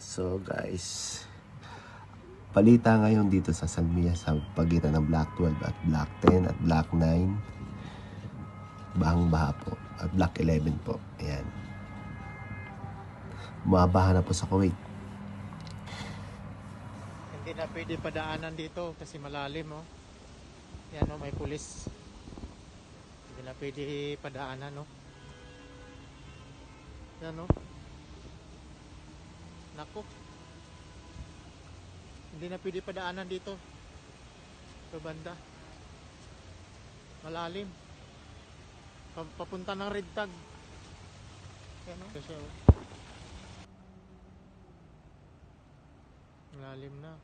So guys, palita ngayon dito sa San Mia sa pagitan ng Block 12 at Block 10 at Block 9. Bahang-baha po. At Block 11 po. Ayan. Mabaha na po sa Kuwait. Hindi na pwede padaanan dito kasi malalim, oh. Yan, oh, may pulis. Hindi na pwede padaanan, oh. Yan, oh. Nako. Hindi na pwede padaanan dito. Sa banda. Malalim. Papunta ng Red Tag. Yan, oh. Kasi, oh. Malalim na.